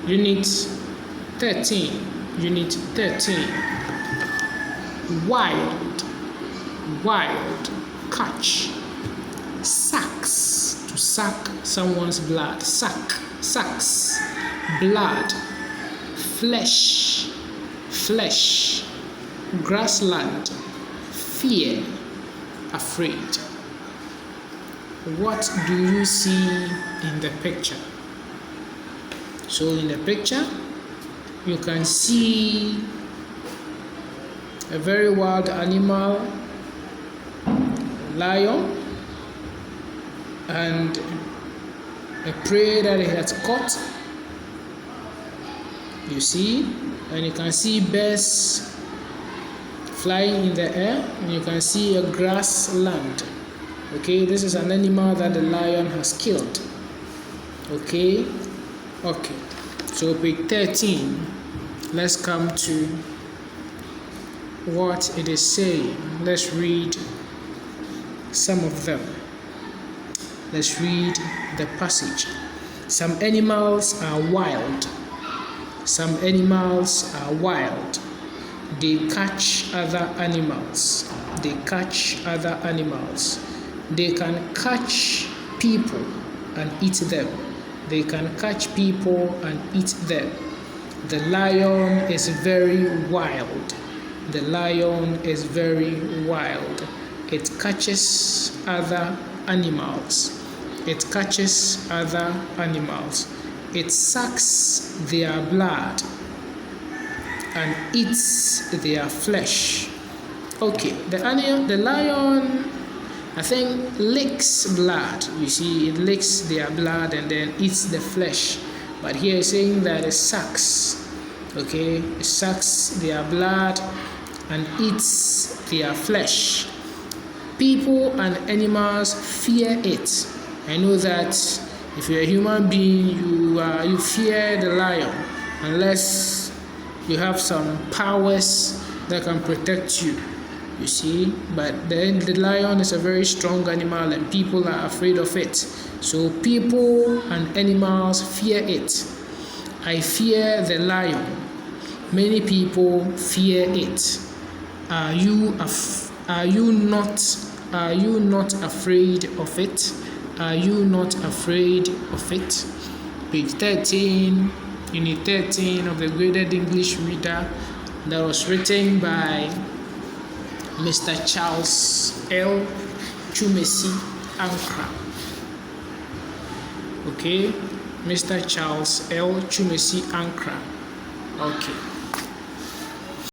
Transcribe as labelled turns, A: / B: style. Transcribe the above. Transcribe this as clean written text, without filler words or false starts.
A: Unit 13. Unit 13. Wild. Wild. Catch. Sucks. To suck someone's blood. Sucks. Blood. Flesh. Flesh. Grassland. Fear. Afraid. What do you see in the picture? So in the picture, you can see a very wild animal, lion, and a prey that it has caught. You see, and you can see birds flying in the air, and you can see a grassland. Okay, this is an animal that the lion has killed. Okay, so page 13, let's come to what it is saying. Let's read some of them. Let's read the passage. Some animals are wild. Some animals are wild. They catch other animals. They catch other animals. They can catch people and eat them. They can catch people and eat them. The lion is very wild. The lion is very wild. It catches other animals. It catches other animals. It sucks their blood and eats their flesh. Okay, the lion, I think, licks blood. You see, it licks their blood and then eats the flesh. But here it's saying that it sucks. Okay, it sucks their blood and eats their flesh. People and animals fear it. I know that if you're a human being, you fear the lion unless you have some powers that can protect you. You see, but then the lion is a very strong animal and people are afraid of it. So people and animals fear it. I fear the lion. Many people fear it. Are you not afraid of it? Are you not afraid of it? Page 13, Unit 13 of the Graded English Reader, that was written by Mr. Charles L. Chumesi Ankra. Okay, Mr. Charles L. Chumesi Ankra. Okay.